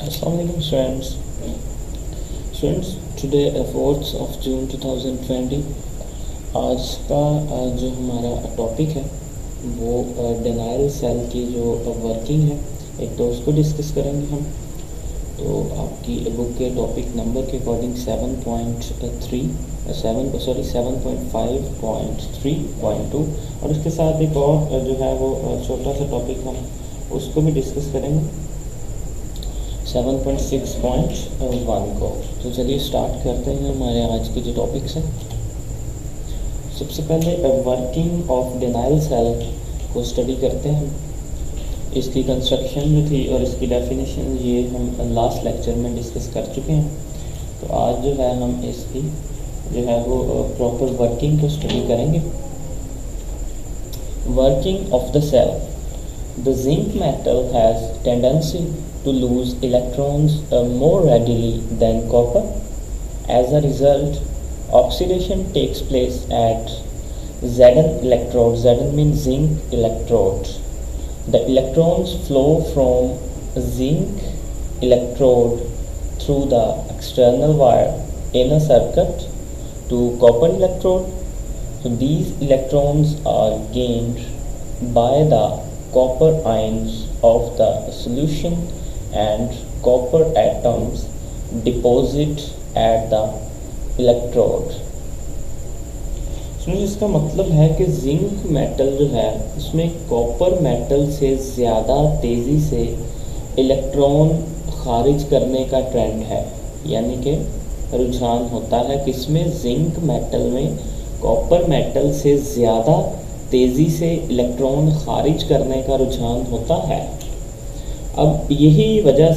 Assalamualaikum students today 4th of June 2020 आज का जो हमारा टॉपिक है वो डिनायल सेल की जो वर्किंग है एक तो उसको डिस्कस करेंगे हम। तो आपकी बुक के टॉपिक नंबर के अकॉर्डिंग 7.5.3.2 और उसके साथ एक और जो है वो छोटा सा टॉपिक हम उसको भी डिस्कस करेंगे 7.6.1 को। तो चलिए स्टार्ट करते हैं हमारे आज के जो टॉपिक्स हैं। सबसे पहले वर्किंग ऑफ डिनायल सेल को स्टडी करते हैं। इसकी कंस्ट्रक्शन जो थी और इसकी डेफिनेशन ये हम लास्ट लेक्चर में डिस्कस कर चुके हैं। तो आज जो है हम इसकी जो है वो प्रॉपर वर्किंग को स्टडी करेंगे। Working of the cell. The zinc metal has tendency to lose electrons more readily than copper. As a result, oxidation takes place at Zn electrode. Zn means zinc electrode. The electrons flow from zinc electrode through the external wire in a circuit to copper electrode. So these electrons are gained by the copper ions of the solution and copper atoms deposit at the electrode. इसका मतलब है कि zinc metal जो है उसमें copper metal से ज़्यादा तेज़ी से इलेक्ट्रॉन खारिज करने का ट्रेंड है, यानी कि रुझान होता है किसमें, जिंक मेटल में कॉपर मेटल से ज़्यादा तेज़ी से इलेक्ट्रॉन खारिज करने का रुझान होता है। अब इसी वजह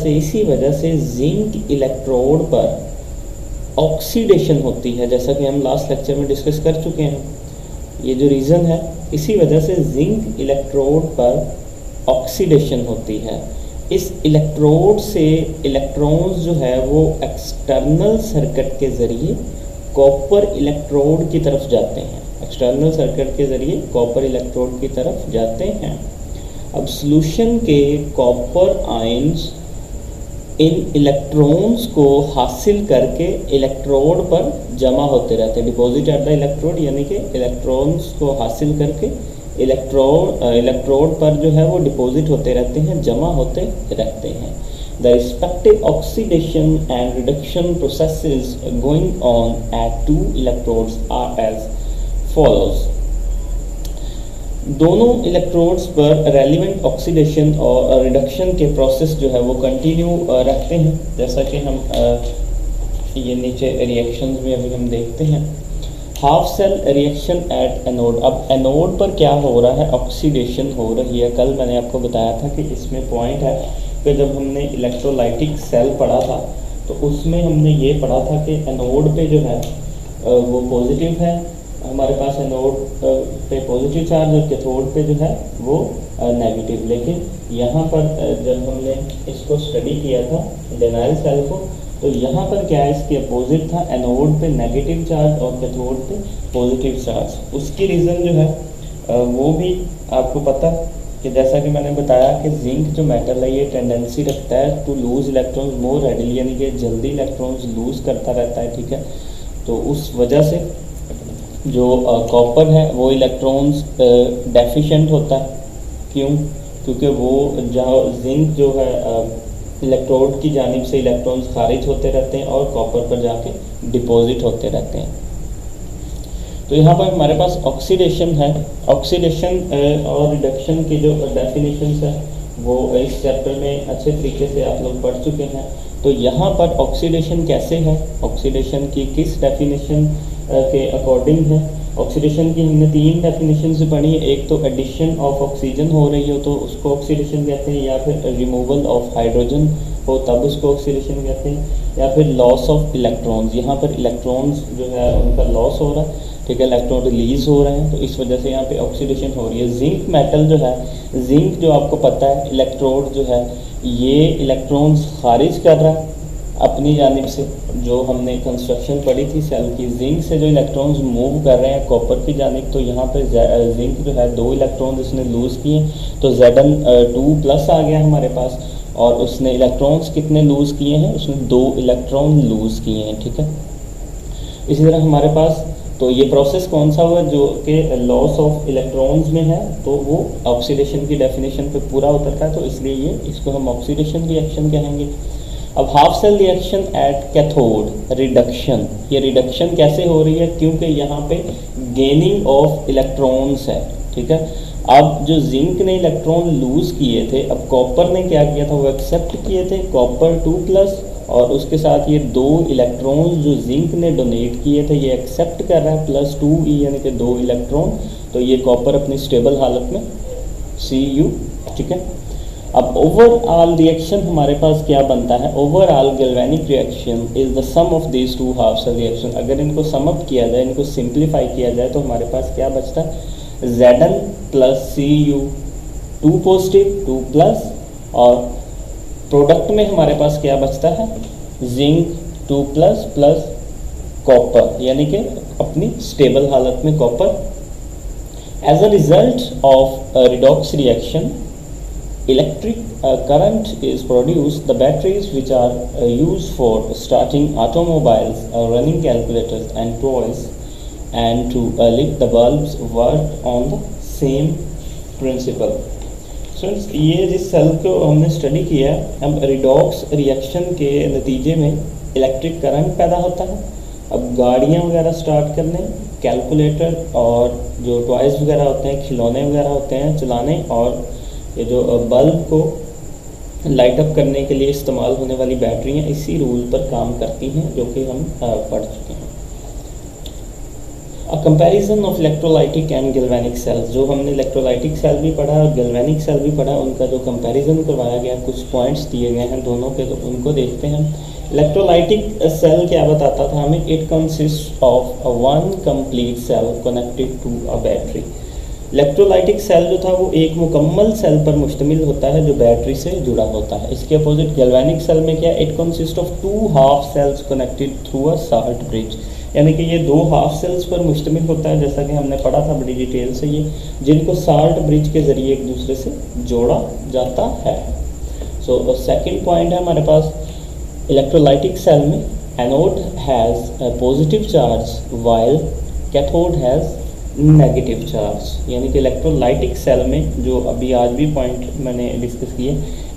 से जिंक इलेक्ट्रोड पर ऑक्सीडेशन होती है, जैसा कि हम लास्ट लेक्चर में डिस्कस कर चुके हैं। ये जो रीज़न है, इसी वजह से जिंक इलेक्ट्रोड पर ऑक्सीडेशन होती है। इस इलेक्ट्रोड से इलेक्ट्रॉन्स जो है वो एक्सटर्नल सर्किट के ज़रिए कॉपर इलेक्ट्रोड की तरफ जाते हैं। एक्सटर्नल सर्किट के ज़रिए कॉपर इलेक्ट्रोड की तरफ जाते हैं। अब सॉल्यूशन के कॉपर आयंस इन इलेक्ट्रॉन्स को हासिल करके इलेक्ट्रोड पर जमा होते रहते हैं। डिपॉजिट एट द इलेक्ट्रोड, यानी कि इलेक्ट्रॉन्स को हासिल करके इलेक्ट्रोड पर जो है वो डिपॉजिट होते रहते हैं, जमा होते रहते हैं। The respective oxidation and reduction processes going on at two electrodes are as follows. दोनों इलेक्ट्रोड्स पर रेलिवेंट ऑक्सीडेशन और रिडक्शन के प्रोसेस जो है वो कंटिन्यू रखते हैं, जैसा कि हम ये नीचे रिएक्शंस में अभी हम देखते हैं। Half cell reaction at anode. अब एनोड पर क्या हो रहा है, ऑक्सीडेशन हो रही है। कल मैंने आपको बताया था कि इसमें पॉइंट है कि जब हमने इलेक्ट्रोलाइटिक सेल पढ़ा था तो उसमें हमने ये पढ़ा था कि एनोड पे जो है वो पॉजिटिव है, हमारे पास एनोड पे पॉजिटिव चार्ज और कैथोड पे जो है वो नेगेटिव। लेकिन यहाँ पर जब हमने इसको स्टडी किया था डिनायल सेल को, तो यहाँ पर क्या है, इसके अपोजिट था, एनोड पे नेगेटिव चार्ज और कैथोड पे पॉजिटिव चार्ज। उसकी रीज़न जो है वो भी आपको पता कि जैसा कि मैंने बताया कि जिंक जो मेटल है ये टेंडेंसी रखता है to lose electrons more readily, यानी कि जल्दी इलेक्ट्रॉन्स लूज़ करता रहता है, ठीक है। तो उस वजह से जो कॉपर है वो इलेक्ट्रॉन्स डेफिशिएंट होता है। क्यों? क्योंकि वो जहाँ जिंक जो है इलेक्ट्रोड की जानिब से इलेक्ट्रॉन्स खारिज होते रहते हैं और कॉपर पर जाके डिपॉजिट होते रहते हैं। तो यहाँ पर हमारे पास ऑक्सीडेशन है। ऑक्सीडेशन और रिडक्शन की जो डेफिनेशंस है वो इस चैप्टर में अच्छे तरीके से आप लोग पढ़ चुके हैं। तो यहाँ पर ऑक्सीडेशन कैसे है, ऑक्सीडेशन की किस डेफिनेशन के अकॉर्डिंग है। ऑक्सीडेशन की हमने 3 डेफिनेशन से पढ़ी है। एक तो एडिशन ऑफ ऑक्सीजन हो रही हो तो उसको ऑक्सीडेशन कहते हैं, या फिर रिमूवल ऑफ हाइड्रोजन हो तब उसको ऑक्सीडेशन कहते हैं, या फिर लॉस ऑफ इलेक्ट्रॉन्स। यहाँ पर इलेक्ट्रॉन्स जो है उनका लॉस हो रहा है, ठीक है, इलेक्ट्रॉन रिलीज हो रहे हैं, तो इस वजह से यहाँ पे ऑक्सीडेशन हो रही है। जिंक मेटल जो है, जिंक जो आपको पता है इलेक्ट्रोड जो है ये इलेक्ट्रॉन्स खारिज कर रहा है अपनी जानिब से। जो हमने कंस्ट्रक्शन पढ़ी थी सेल की, जिंक से जो इलेक्ट्रॉन्स मूव कर रहे हैं कॉपर की जानिब, तो यहाँ पर जिंक जो है 2 इलेक्ट्रॉन्स इसने लूज़ किए तो Zn 2+ आ गया हमारे पास, और उसने इलेक्ट्रॉन्स कितने लूज़ किए हैं, उसने 2 इलेक्ट्रॉन लूज़ किए हैं, ठीक है। इसी तरह हमारे पास तो ये प्रोसेस कौन सा हुआ जो कि लॉस ऑफ इलेक्ट्रॉन्स में है, तो वो ऑक्सीडेशन की डेफिनेशन पे पूरा उतरता है, तो इसलिए ये इसको हम ऑक्सीडेशन रिएक्शन कहेंगे। अब half cell reaction at cathode reduction, ये रिडक्शन कैसे हो रही है, क्योंकि यहाँ पे गेनिंग ऑफ इलेक्ट्रॉन्स है, ठीक है। अब जो जिंक ने इलेक्ट्रॉन लूज किए थे, अब कॉपर ने क्या किया था, वो एक्सेप्ट किए थे, कॉपर 2+, और उसके साथ ये 2 इलेक्ट्रॉन जो जिंक ने डोनेट किए थे ये एक्सेप्ट कर रहा है, +2e यानी कि 2 इलेक्ट्रॉन, तो ये कॉपर अपनी स्टेबल हालत में Cu, ठीक है। अब ओवरऑल रिएक्शन हमारे पास क्या बनता है, overall galvanic reaction is the sum of these 2 half cell reaction. अगर इनको सम अप किया जाए, इनको सिंप्लीफाई किया जाए, तो हमारे पास क्या बचता है, Zn + Cu 2 पॉजिटिव 2+, और प्रोडक्ट में हमारे पास क्या बचता है, जिंक 2+ प्लस कॉपर, यानी कि अपनी स्टेबल हालत में copper. As a result of redox reaction electric current is produced. The batteries which are used for starting automobiles, running calculators and toys, and to lit the bulbs work on the same principle. So ये जिस cell को हमने study किया, अब redox reaction के नतीजे में electric current पैदा होता है। अब गाड़ियाँ वगैरह स्टार्ट करने, कैलकुलेटर और जो टॉयज़ वगैरह होते हैं, खिलौने वगैरह होते हैं चलाने, और ये जो बल्ब को लाइट अप करने के लिए इस्तेमाल होने वाली बैटरियाँ इसी रूल पर काम करती हैं, जो कि हम पढ़ चुके हैं। A comparison of electrolytic and galvanic cells, जो हमने इलेक्ट्रोलाइटिक सेल भी पढ़ा और गैल्वेनिक सेल भी पढ़ा, उनका जो कंपैरिजन करवाया गया, कुछ पॉइंट्स दिए गए हैं दोनों के, तो उनको देखते हैं। इलेक्ट्रोलाइटिक सेल क्या बताता था हमें, it consist of one complete cell connected to a battery. Electrolytic cell जो था वो एक मुकम्मल सेल पर मुश्तमिल होता है जो बैटरी से जुड़ा होता है। इसके अपोजिट गैल्वेनिक सेल में क्या, it consist of 2 half cells connected through a salt bridge, यानी कि ये 2 हाफ सेल्स पर मुश्तमिल होता है, जैसा कि हमने पढ़ा था बड़ी डिटेल से, ये जिनको साल्ट ब्रिज के ज़रिए एक दूसरे से जोड़ा जाता है। सो सेकेंड पॉइंट है हमारे पास, इलेक्ट्रोलाइटिक सेल में anode has positive charge while cathode has negative charge, यानी कि इलेक्ट्रोलाइटिक सेल में जो अभी आज भी पॉइंट मैंने डिस्कस किए,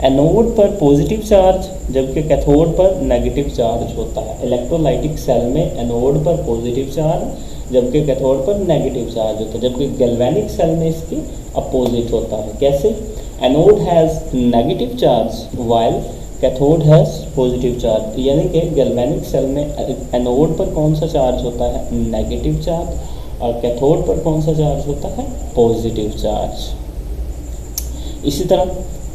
एनोड पर पॉजिटिव चार्ज जबकि कैथोड पर नेगेटिव चार्ज होता है। इलेक्ट्रोलाइटिक सेल में एनोड पर पॉजिटिव चार्ज जबकि कैथोड पर नेगेटिव चार्ज होता है, जबकि गैल्वेनिक सेल में इसके अपोजिट होता है। कैसे, anode has negative charge while cathode has positive charge, यानी कि गैल्वेनिक सेल में एनोड पर कौन सा चार्ज होता है, नेगेटिव चार्ज, और कैथोड पर कौन सा चार्ज होता है, पॉजिटिव चार्ज। इसी तरह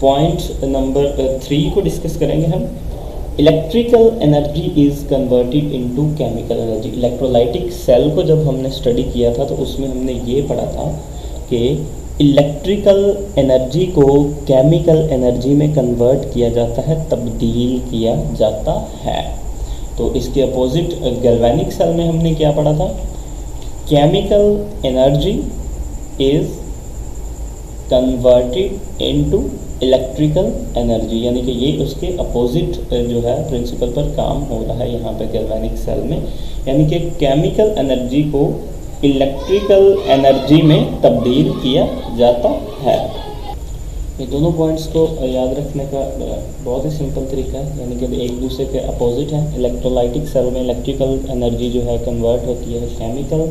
पॉइंट नंबर 3 को डिस्कस करेंगे हम। Electrical energy is converted into chemical energy. Electrolytic cell को जब हमने स्टडी किया था तो उसमें हमने ये पढ़ा था कि इलेक्ट्रिकल एनर्जी को केमिकल एनर्जी में कन्वर्ट किया जाता है, तब्दील किया जाता है। तो इसके अपोजिट गैल्वेनिक सेल में हमने क्या पढ़ा था, chemical energy is converted into electrical energy, यानी कि ये उसके अपोजिट जो है प्रिंसिपल पर काम हो रहा है यहाँ पे गैल्वेनिक सेल में, यानी कि केमिकल एनर्जी को इलेक्ट्रिकल एनर्जी में तब्दील किया जाता है। ये दोनों पॉइंट्स को याद रखने का बहुत ही सिंपल तरीका है, यानी कि एक दूसरे के अपोजिट है। इलेक्ट्रोलाइटिक सेल में इलेक्ट्रिकल एनर्जी जो है कन्वर्ट होती है केमिकल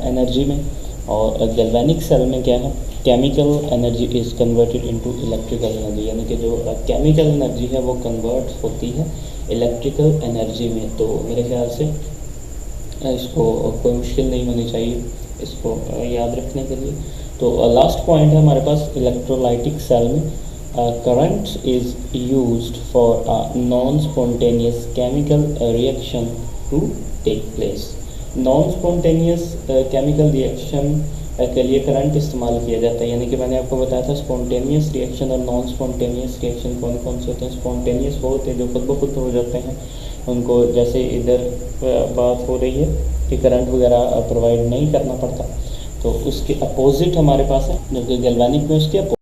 एनर्जी में, और गैल्वेनिक सेल में क्या है, chemical energy is converted into electrical energy, यानी कि जो केमिकल एनर्जी है वो कन्वर्ट होती है इलेक्ट्रिकल एनर्जी में। तो मेरे ख्याल से इसको कोई मुश्किल नहीं होनी चाहिए इसको याद रखने के लिए। तो लास्ट पॉइंट है हमारे पास, इलेक्ट्रोलाइटिक सेल में current is used for non spontaneous chemical reaction to take place. Non spontaneous chemical reaction के लिए करंट इस्तेमाल किया जाता है, यानी कि मैंने आपको बताया था स्पॉन्टेनियस रिएक्शन और नॉन स्पॉन्टेनियस रिएक्शन कौन कौन से होते हैं। स्पॉन्टेनियस वो होते हैं जो खुद ब खुद हो जाते हैं, उनको जैसे इधर बात हो रही है कि करंट वगैरह प्रोवाइड नहीं करना पड़ता, तो उसके अपोजिट हमारे पास है, जो कि गैल्वेनिक में उसके